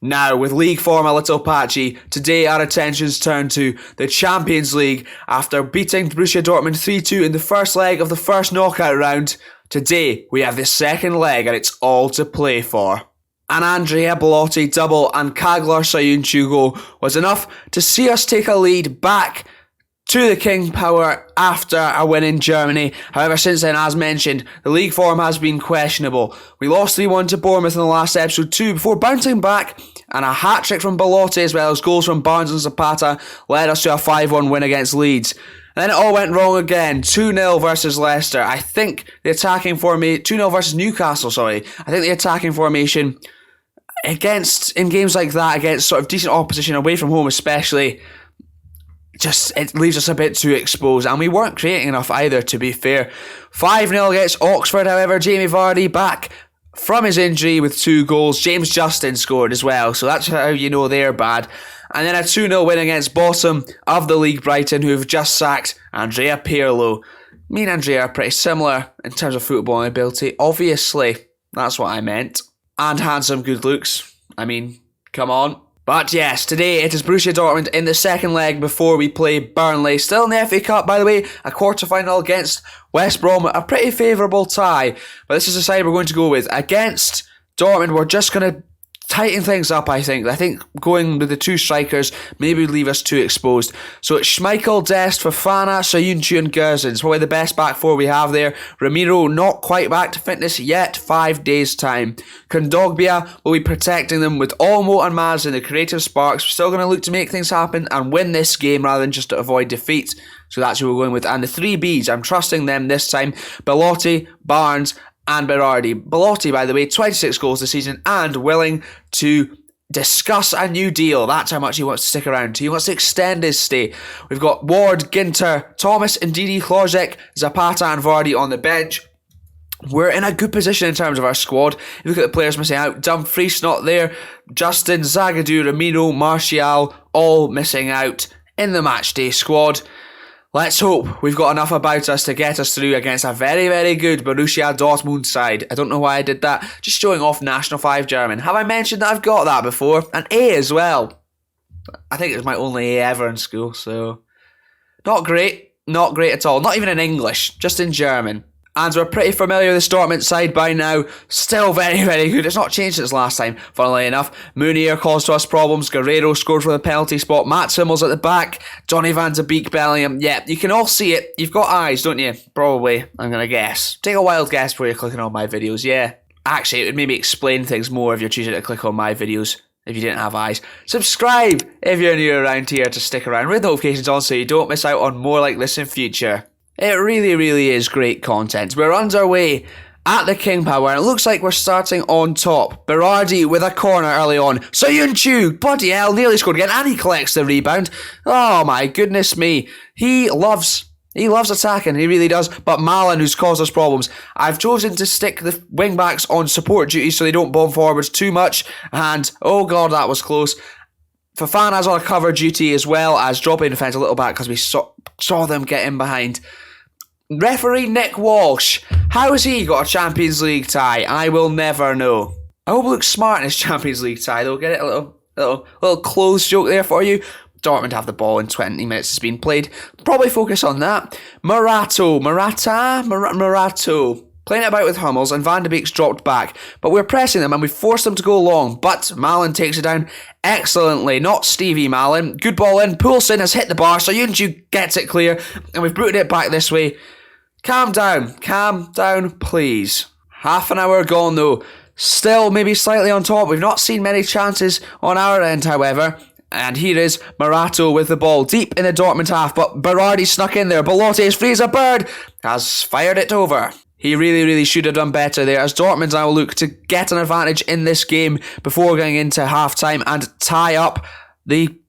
Now, with league form a little patchy, today our attentions turn to the Champions League. After beating Borussia Dortmund 3-2 in the first leg of the first knockout round, today we have the second leg and it's all to play for. An Andrea Belotti double and Sayuncu goal was enough to see us take a lead back to the King Power after a win in Germany. However, since then, as mentioned, the league form has been questionable. We lost 3-1 to Bournemouth in the last episode 2 before bouncing back, and a hat-trick from Belotti as well as goals from Barnes and Zapata led us to a 5-1 win against Leeds. And then it all went wrong again. 2-0 versus Leicester. I think the attacking formation... 2-0 versus Newcastle, sorry. I think the attacking formation in games like that, against sort of decent opposition away from home especially, it leaves us a bit too exposed, and we weren't creating enough either, to be fair. 5-0 against Oxford, however. Jamie Vardy back from his injury with 2 goals. James Justin scored as well, so that's how you know they're bad. And then a 2-0 win against bottom of the league, Brighton, who've just sacked Andrea Pirlo. Me and Andrea are pretty similar in terms of footballing ability, obviously. That's what I meant. And handsome good looks. I mean, come on. But yes, today it is Borussia Dortmund in the second leg before we play Burnley. Still in the FA Cup, by the way, a quarter-final against West Brom. A pretty favourable tie. But this is the side we're going to go with. Against Dortmund, we're just going to tighten things up, I think. I think going with the 2 strikers maybe would leave us too exposed. So it's Schmeichel, Dest, Fofana, Sayuncu and Guzan. Probably the best back 4 we have there. Ramiro not quite back to fitness yet, 5 days time. Kondogbia will be protecting them with Olmo and Maz in the creative sparks. We're still going to look to make things happen and win this game rather than just to avoid defeat. So that's who we're going with. And the 3 Bs, I'm trusting them this time. Belotti, Barnes and Berardi. Belotti, by the way, 26 goals this season and willing to discuss a new deal. That's how much he wants to stick around. He wants to extend his stay. We've got Ward, Ginter, Thomas, Ndidi, Hlozek, Zapata and Vardy on the bench. We're in a good position in terms of our squad. You look at the players missing out. Dumfries not there. Justin, Zagadou, Ramiro, Martial all missing out in the matchday squad. Let's hope we've got enough about us to get us through against a very, very good Borussia Dortmund side. I don't know why I did that. Just showing off National 5 German. Have I mentioned that I've got that before? An A as well. I think it was my only A ever in school, so... Not great. Not great at all. Not even in English. Just in German. And we're pretty familiar with this Dortmund side by now. Still very, very good. It's not changed since last time, funnily enough. Munier caused us problems. Guerrero scored from the penalty spot. Mats Hummels at the back. Johnny van de Beek, Bellingham. Yeah, you can all see it. You've got eyes, don't you? Probably, I'm going to guess. Take a wild guess before you're clicking on my videos, yeah. Actually, it would maybe explain things more if you're choosing to click on my videos if you didn't have eyes. Subscribe if you're new around here to stick around with notifications on so you don't miss out on more like this in future. It really, really is great content. We're underway at the King Power, and it looks like we're starting on top. Berardi with a corner early on. Sayuncu, bloody hell, nearly scored again, and he collects the rebound. Oh my goodness me. He loves attacking, he really does. But Malin, who's caused us problems. I've chosen to stick the wing-backs on support duty so they don't bomb forwards too much, and oh god, that was close. Fofana's on a cover duty as well as dropping defence a little back because we saw them get in behind. Referee Nick Walsh, how has he got a Champions League tie? I will never know. I hope he looks smart in his Champions League tie though. Get it? A little clothes joke there for you. Dortmund have the ball in 20 minutes it's been played. Probably focus on that. Murato. Playing it about with Hummels and Van de Beek's dropped back. But we're pressing them and we forced them to go long. But Malin takes it down excellently. Not Stevie Malin. Good ball in. Poulsen has hit the bar. Sayuncu gets it clear. And we've booted it back this way. Calm down, please. Half an hour gone though. Still maybe slightly on top. We've not seen many chances on our end, however. And here is Murato with the ball deep in the Dortmund half. But Berardi snuck in there. Belotti is free as a bird. Has fired it over. He really, really should have done better there, as Dortmund now look to get an advantage in this game before going into half-time and tie up the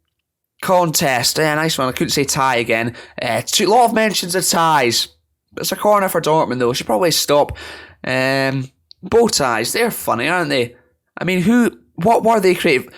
contest. Nice one. I couldn't say tie again. A lot of mentions of ties. It's a corner for Dortmund, though. Should probably stop. Bow ties. They're funny, aren't they? I mean, what were they created?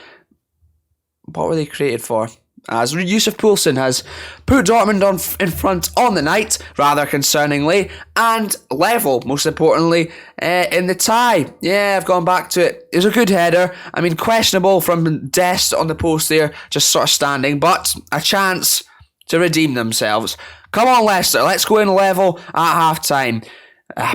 What were they created for? as Yusuf Poulsen has put Dortmund in front on the night, rather concerningly, and level, most importantly, in the tie. Yeah, I've gone back to it. It was a good header. I mean, questionable from Dest on the post there, just sort of standing, but a chance to redeem themselves. Come on, Leicester, let's go in level at half-time.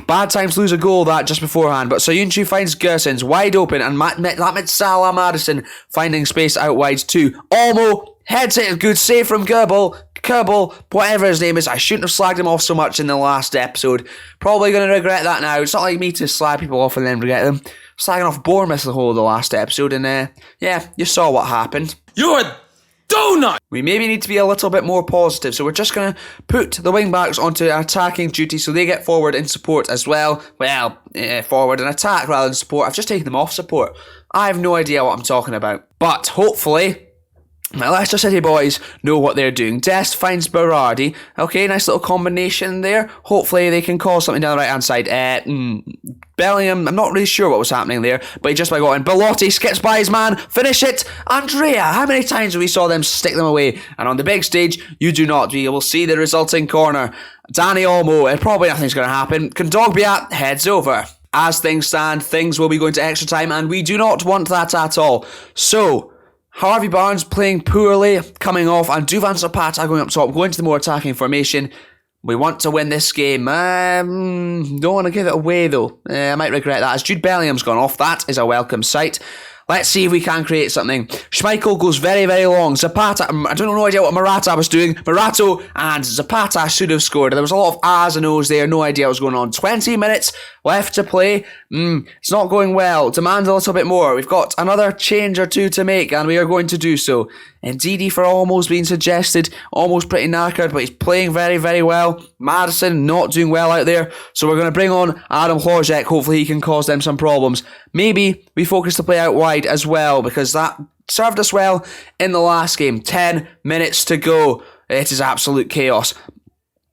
Bad times lose a goal that just beforehand, but Soyuncu finds Gersons wide open, and that Salah Madison finding space out wide too. Olmo heads it, good save from Kerbal, whatever his name is. I shouldn't have slagged him off so much in the last episode. Probably going to regret that now. It's not like me to slag people off and then regret them. Slagging off Bournemouth the whole of the last episode, and yeah, you saw what happened. You're a donut! We maybe need to be a little bit more positive, so we're just going to put the wing-backs onto attacking duty so they get forward in support as well. Well, forward and attack rather than support. I've just taken them off support. I have no idea what I'm talking about. But hopefully my Leicester City boys know what they're doing. Dest finds Berardi. Okay, nice little combination there. Hopefully they can cause something down the right-hand side. Bellingham, I'm not really sure what was happening there, but he just got in. Belotti skips by his man. Finish it. Andrea, how many times have we saw them stick them away? And on the big stage, you do not. You will see the resulting corner. Danny Olmo, probably nothing's going to happen. Kondogbia heads over. As things stand, things will be going to extra time, and we do not want that at all. So Harvey Barnes playing poorly, coming off, and Duvan Zapata going up top, going to the more attacking formation. We want to win this game. Don't want to give it away though. I might regret that, as Jude Bellingham's gone off. That is a welcome sight. Let's see if we can create something. Schmeichel goes very, very long. Zapata, I don't know idea what Morata was doing. Morato and Zapata should have scored. There was a lot of ahs and ohs there. No idea what was going on. 20 minutes left to play. It's not going well. Demand a little bit more. We've got another change or two to make, and we are going to do so. Ndidi for almost being suggested. Almost pretty knackered, but he's playing very, very well. Madison not doing well out there. So we're going to bring on Adam Hložek. Hopefully he can cause them some problems. Maybe we focus the play out wide as well, because that served us well in the last game. 10 minutes to go. It is absolute chaos.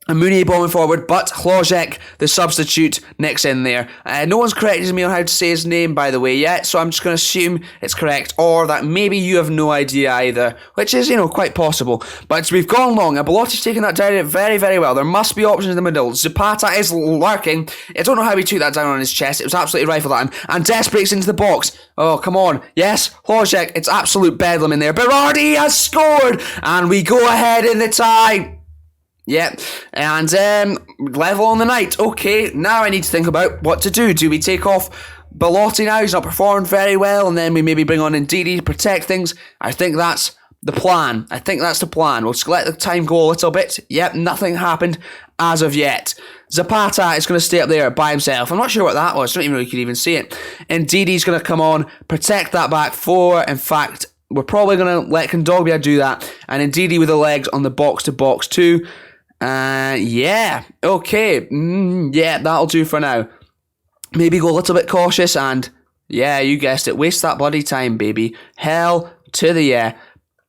And Mooney bombing forward, but Hložek, the substitute, next in there. No one's corrected me on how to say his name, by the way, yet, so I'm just going to assume it's correct, or that maybe you have no idea either, which is, quite possible. But we've gone long, and Belotti's taking that down very, very well. There must be options in the middle. Zapata is lurking. I don't know how he took that down on his chest. It was absolutely rifled at him. And Des breaks into the box. Oh, come on. Yes, Hložek, it's absolute bedlam in there. Berardi has scored, and we go ahead in the tie. Yep, and level on the night. Okay, now I need to think about what to do. Do we take off Belotti now? He's not performed very well, and then we maybe bring on Ndidi to protect things. I think that's the plan. We'll just let the time go a little bit. Yep, nothing happened as of yet. Zapata is going to stay up there by himself. I'm not sure what that was. I don't even know if you could even see it. Ndidi's going to come on, protect that back four. In fact, we're probably going to let Kondogbia do that. And Ndidi with the legs on the box-to-box too. Yeah, okay, yeah, that'll do for now. Maybe go a little bit cautious and, yeah, you guessed it, waste that bloody time, baby. Hell to the yeah.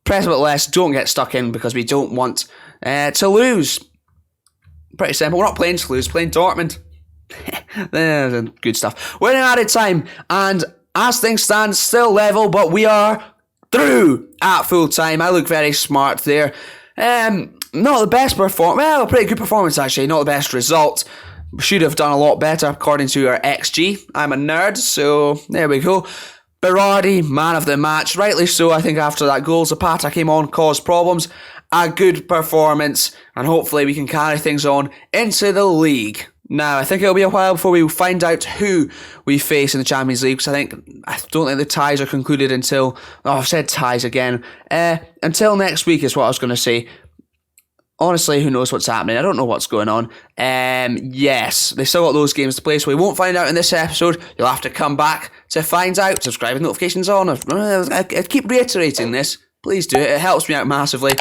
Press a bit less, don't get stuck in, because we don't want to lose. Pretty simple, we're not playing to lose, playing Dortmund. Good stuff. We're in added time, and as things stand, still level, but we are through at full time. I look very smart there. Not the best performance. Well, a pretty good performance actually. Not the best result. Should have done a lot better according to our XG. I'm a nerd, so there we go. Berardi, man of the match. Rightly so, I think after that goal. Zapata came on, caused problems. A good performance, and hopefully we can carry things on into the league. Now, I think it'll be a while before we find out who we face in the Champions League, because I don't think the ties are concluded until... Oh, I've said ties again. Until next week is what I was going to say. Honestly, who knows what's happening? I don't know what's going on. Yes, they still got those games to play, so we won't find out in this episode. You'll have to come back to find out. Subscribe with notifications on. I keep reiterating this. Please do it. It helps me out massively.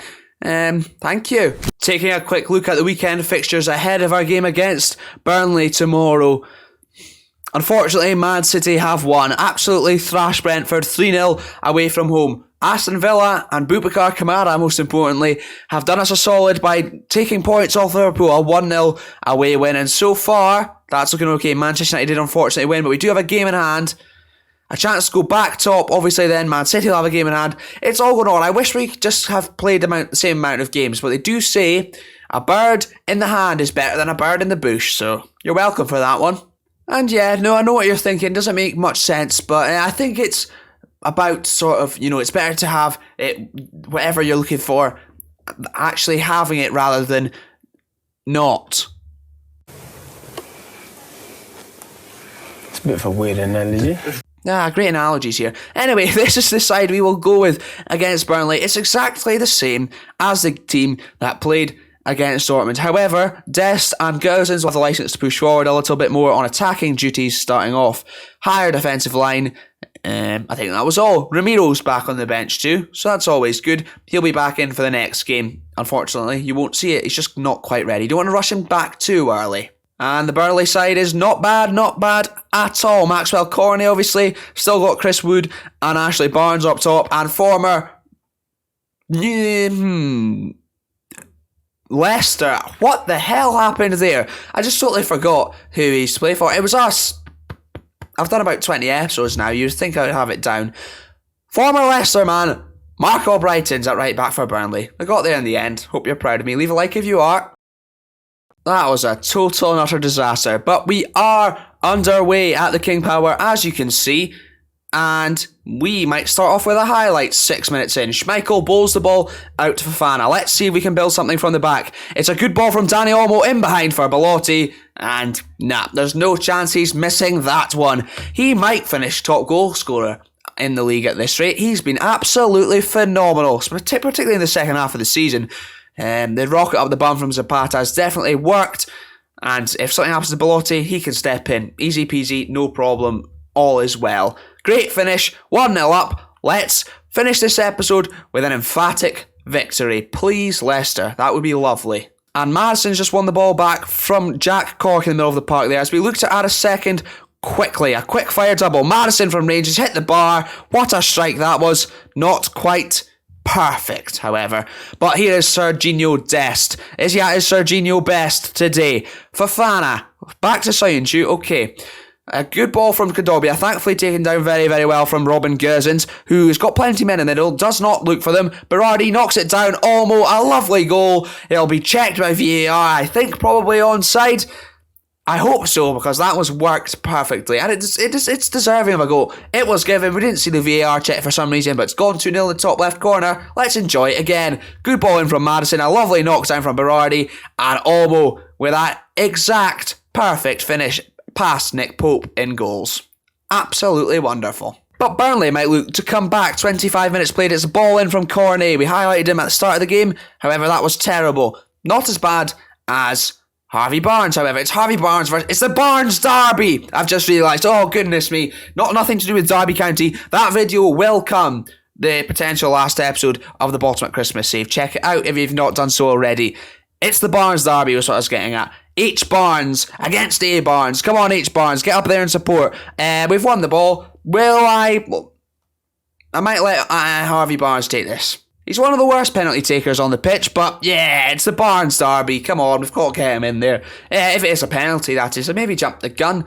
Thank you. Taking a quick look at the weekend fixtures ahead of our game against Burnley tomorrow. Unfortunately, Man City have won. Absolutely thrashed Brentford 3-0 away from home. Aston Villa and Boubacar Kamara, most importantly, have done us a solid by taking points off Liverpool, a 1-0 away win. And so far, that's looking okay. Manchester United did unfortunately win, but we do have a game in hand a chance to go back top. Obviously then Man City will have a game in hand. It's all going on. I wish we could just have played the same amount of games, but they do say a bird in the hand is better than a bird in the bush, so you're welcome for that one. And yeah, no, I know what you're thinking. Doesn't make much sense, but I think it's about sort of, it's better to have it, whatever you're looking for, actually having it rather than not. It's a bit of a weird analogy. Great analogies here. Anyway, this is the side we will go with against Burnley. It's exactly the same as the team that played against Dortmund. However, Dest and Gosens have the licence to push forward a little bit more on attacking duties starting off. Higher defensive line. I think that was all. Ramiro's back on the bench too, so that's always good. He'll be back in for the next game. Unfortunately, you won't see it. He's just not quite ready. Don't want to rush him back too early. And the Burnley side is not bad at all. Maxwell Corney, obviously. Still got Chris Wood and Ashley Barnes up top. And former Leicester. What the hell happened there? I just totally forgot who he's played for. It was us. I've done about 20 episodes now. You'd think I would have it down. Former Leicester man, Mark Albrighton's at right back for Burnley. I got there in the end. Hope you're proud of me. Leave a like if you are. That was a total and utter disaster. But we are underway at the King Power, as you can see. And we might start off with a highlight 6 minutes in. Schmeichel bowls the ball out to Fofana. Let's see if we can build something from the back. It's a good ball from Dani Olmo in behind for Belotti. And there's no chance he's missing that one. He might finish top goal scorer in the league at this rate. He's been absolutely phenomenal, particularly in the second half of the season. The rocket up the bum from Zapata has definitely worked. And if something happens to Belotti, he can step in. Easy peasy, no problem. All is well. Great finish, 1-0 up. Let's finish this episode with an emphatic victory. Please, Leicester. That would be lovely. And Madison's just won the ball back from Jack Cork in the middle of the park there as we look to add a second quickly. A quick fire double. Madison from range has hit the bar. What a strike that was. Not quite perfect, however. But here is Serginho Dest. Is Serginho best today? Fofana. Back to Soyuncu. Okay. A good ball from Kodobia, thankfully taken down very, very well from Robin Gosens, who's got plenty of men in the middle, does not look for them. Berardi knocks it down, Olmo, a lovely goal. It'll be checked by VAR, I think probably onside. I hope so, because that was worked perfectly, and it's deserving of a goal. It was given, we didn't see the VAR check for some reason, but it's gone 2-0 in the top left corner. Let's enjoy it again. Good ball in from Madison, a lovely knockdown from Berardi, and Olmo with that exact perfect finish past Nick Pope in goals. Absolutely wonderful. But Burnley might look to come back. 25 minutes played, it's a ball in from Cornet. We highlighted him at the start of the game, however that was terrible. Not as bad as Harvey Barnes, however. It's Harvey Barnes versus... It's the Barnes Derby! I've just realised. Oh, goodness me. Nothing to do with Derby County. That video will come. The potential last episode of the Bottom at Christmas Save. Check it out if you've not done so already. It's the Barnes Derby was what I was getting at. H Barnes against A Barnes. Come on, H Barnes. Get up there and support. We've won the ball. I might let Harvey Barnes take this. He's one of the worst penalty takers on the pitch, but yeah, it's the Barnes Derby. Come on, we've got to get him in there. If it is a penalty, that is. I maybe jump the gun.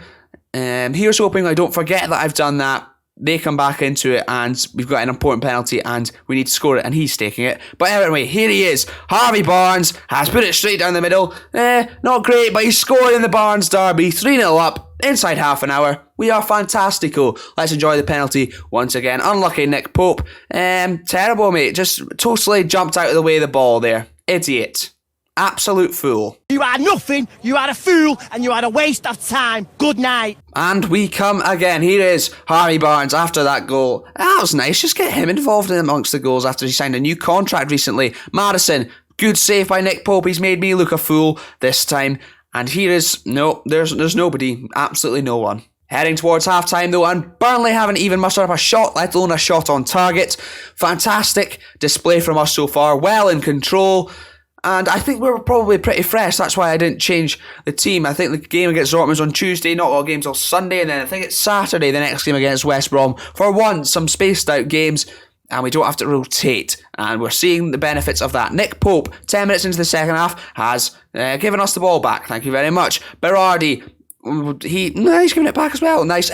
Here's hoping I don't forget that I've done that. They come back into it and we've got an important penalty and we need to score it and he's taking it. But anyway, here he is. Harvey Barnes has put it straight down the middle. Not great, but he's scored in the Barnes Derby. 3-0 up inside half an hour. We are fantastico. Let's enjoy the penalty once again. Unlucky Nick Pope. Terrible, mate. Just totally jumped out of the way of the ball there. Idiot. Absolute fool. You are nothing, you are a fool, and you are a waste of time. Good night. And we come again. Here is Harvey Barnes after that goal. That was nice. Just get him involved in amongst the goals after he signed a new contract recently. Madison, good save by Nick Pope. He's made me look a fool this time. And here is... No, there's nobody. Absolutely no one. Heading towards half-time though, and Burnley haven't even mustered up a shot, let alone a shot on target. Fantastic display from us so far. Well in control. And I think we're probably pretty fresh. That's why I didn't change the team. I think the game against Dortmund's on Tuesday, not all games till Sunday, and then I think it's Saturday, the next game against West Brom. For once, some spaced out games, and we don't have to rotate. And we're seeing the benefits of that. Nick Pope, 10 minutes into the second half, has given us the ball back. Thank you very much. Berardi, He's giving it back as well. Nice.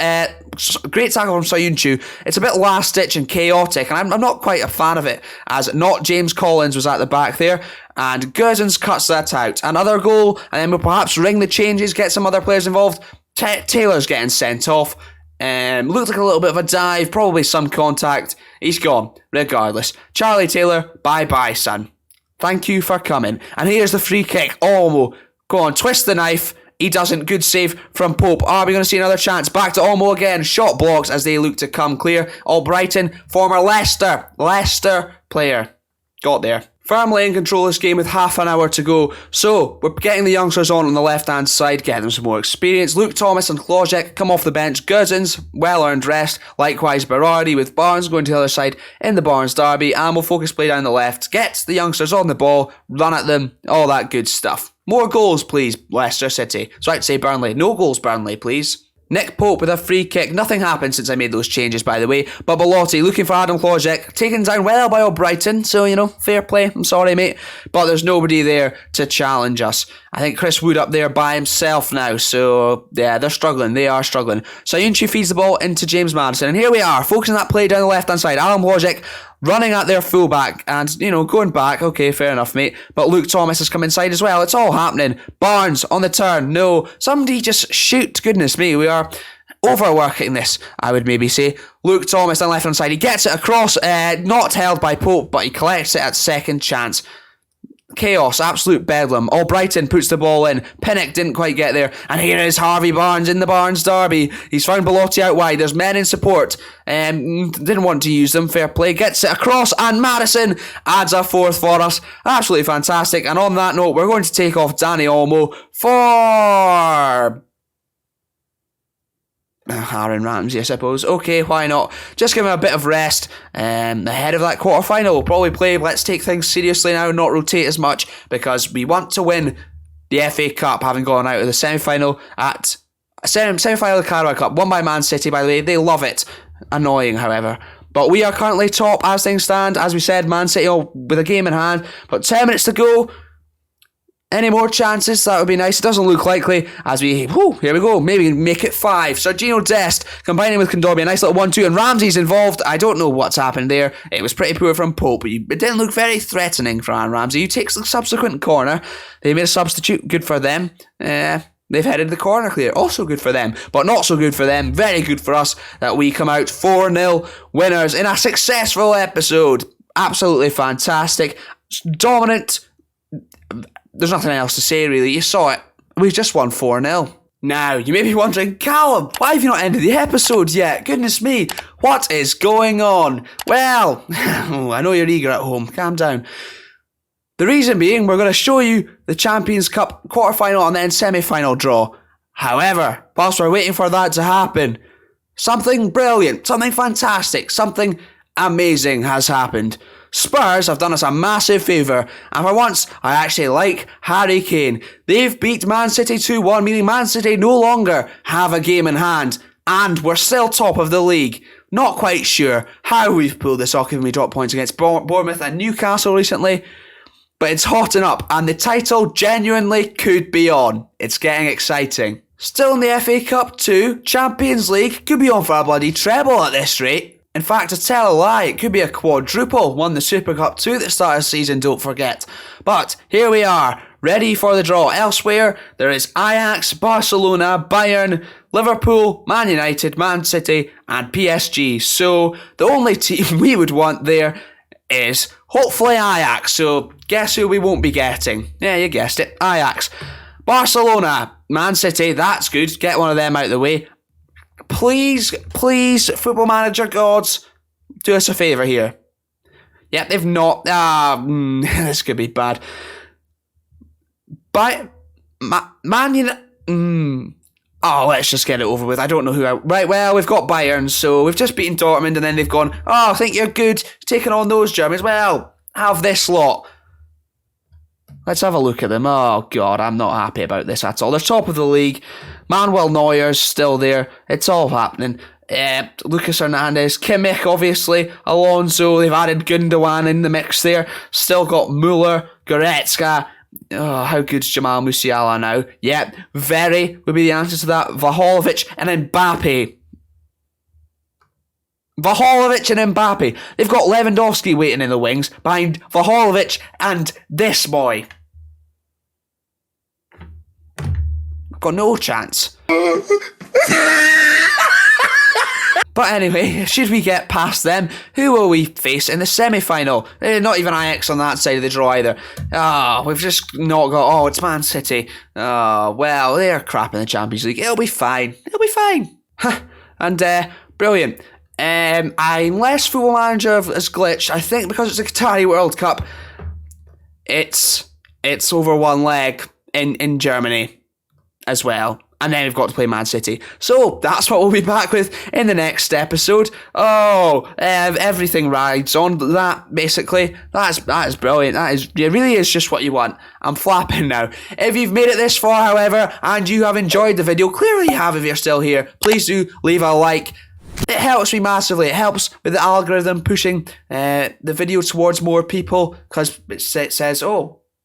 Great tackle from Soyuncu. It's a bit last ditch and chaotic, and I'm not quite a fan of it, as not James Collins was at the back there, and Guzans cuts that out. Another goal, and then we'll perhaps ring the changes, get some other players involved. Taylor's getting sent off. Looked like a little bit of a dive, probably some contact. He's gone, regardless. Charlie Taylor, bye-bye, son. Thank you for coming. And here's the free kick. Olmo, go on, twist the knife. He doesn't. Good save from Pope. Are we going to see another chance? Back to Olmo again. Shot blocks as they look to come clear. Albrighton, former Leicester player. Got there. Firmly in control of this game with half an hour to go. So, we're getting the youngsters on the left-hand side, getting them some more experience. Luke Thomas and Klojek come off the bench. Guzans, well-earned rest. Likewise, Berardi with Barnes going to the other side in the Barnes derby. And we'll focus play down the left. Get the youngsters on the ball, run at them, all that good stuff. More goals, please, Leicester City. So I'd say Burnley. No goals, Burnley, please. Nick Pope with a free kick. Nothing happened since I made those changes, by the way. But Belotti looking for Adam Klojek. Taken down well by Albrighton. So, fair play. I'm sorry, mate. But there's nobody there to challenge us. I think Chris Wood up there by himself now. So, yeah, they're struggling. They are struggling. Soyuncu feeds the ball into James Maddison. And here we are, focusing that play down the left-hand side. Adam Klojek running at their fullback and, going back. Okay, fair enough, mate. But Luke Thomas has come inside as well. It's all happening. Barnes on the turn. No. Somebody just shoot. Goodness me, we are overworking this, I would maybe say. Luke Thomas on the left-hand side. He gets it across. Not held by Pope, but he collects it at second chance. Chaos, absolute bedlam. Albrighton puts the ball in. Pinnock didn't quite get there. And here is Harvey Barnes in the Barnes derby. He's found Belotti out wide. There's men in support. Didn't want to use them. Fair play. Gets it across. And Maddison adds a fourth for us. Absolutely fantastic. And on that note, we're going to take off Danny Olmo for Aaron Ramsey, I suppose. Okay, why not? Just give him a bit of rest ahead of that quarter-final. We'll probably play let's take things seriously now, not rotate as much, because we want to win the FA Cup, having gone out of the semi-final of the Carabao Cup, won by Man City, by the way. They love it. Annoying, however. But we are currently top as things stand. As we said, Man City with a game in hand. But 10 minutes to go. Any more chances? That would be nice. It doesn't look likely as here we go. Maybe make it 5. Sergio Dest combining with Kondogbia. A nice little 1-2 and Ramsey's involved. I don't know what's happened there. It was pretty poor from Pope, but it didn't look very threatening for Aaron Ramsey. He takes the subsequent corner. They made a substitute. Good for them. They've headed the corner clear. Also good for them, but not so good for them. Very good for us that we come out 4-0 winners in a successful episode. Absolutely fantastic. Dominant. There's nothing else to say, really. You saw it. We've just won 4-0. Now, you may be wondering, Calum, why have you not ended the episode yet? Goodness me, what is going on? Well, I know you're eager at home. Calm down. The reason being, we're going to show you the Champions Cup quarter-final and then semi-final draw. However, whilst we're waiting for that to happen, something brilliant, something fantastic, something amazing has happened. Spurs have done us a massive favour, and for once, I actually like Harry Kane. They've beat Man City 2-1, meaning Man City no longer have a game in hand, and we're still top of the league. Not quite sure how we've pulled this off, given we dropped points against Bournemouth and Newcastle recently, but it's hotting up, and the title genuinely could be on. It's getting exciting. Still in the FA Cup too, Champions League could be on for a bloody treble at this rate. In fact, to tell a lie, it could be a quadruple. Won the Super Cup 2 at the start of the season, don't forget. But here we are, ready for the draw. Elsewhere, there is Ajax, Barcelona, Bayern, Liverpool, Man United, Man City, and PSG. So the only team we would want there is hopefully Ajax. So guess who we won't be getting? Yeah, you guessed it, Ajax. Barcelona, Man City, that's good. Get one of them out of the way. Please, Football Manager gods, do us a favour here. Yep, they've not. This could be bad. Man United. Let's just get it over with. I don't know who. Right, well, we've got Bayern, so we've just beaten Dortmund, and then they've gone, I think you're good, taking on those Germans. Well, have this lot. Let's have a look at them. Oh, God, I'm not happy about this at all. They're top of the league. Manuel Neuer's still there. It's all happening. Lucas Hernandez, Kimmich, obviously. Alonso, they've added Gundogan in the mix there. Still got Müller, Goretzka, Oh, how good's Jamal Musiala now? Yep, very would be the answer to that. Vlahovic and Mbappe. Vlahovic and Mbappe. They've got Lewandowski waiting in the wings behind Vlahovic and this boy. Got no chance. But anyway, should we get past them, who will we face in the semi-final? Not even Ajax on that side of the draw either. We've just not got... it's Man City. Well, they're crap in the Champions League. It'll be fine. It'll be fine. And, brilliant. Unless Football Manager has glitched, I think because it's a Qatari World Cup, it's over one leg in Germany as well. And then we've got to play Man City. So that's what we'll be back with in the next episode. Everything rides on that, basically. That is brilliant. It really is just what you want. I'm flapping now. If you've made it this far, however, and you have enjoyed the video, clearly you have if you're still here, please do leave a like. It helps me massively. It helps with the algorithm pushing the video towards more people, because it says,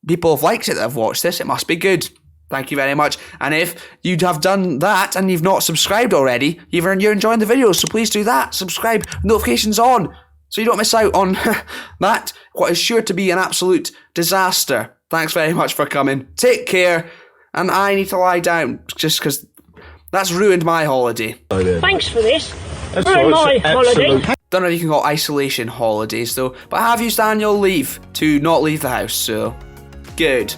people have liked it that have watched this. It must be good. Thank you very much. And if you have done that and you've not subscribed already, you're enjoying the videos, so please do that. Subscribe, notifications on, so you don't miss out on that, what is sure to be an absolute disaster. Thanks very much for coming. Take care. And I need to lie down, just because that's ruined my holiday. Thanks for this. Ruined my holiday. Don't know if you can call isolation holidays though, but I have used annual leave to not leave the house, so good.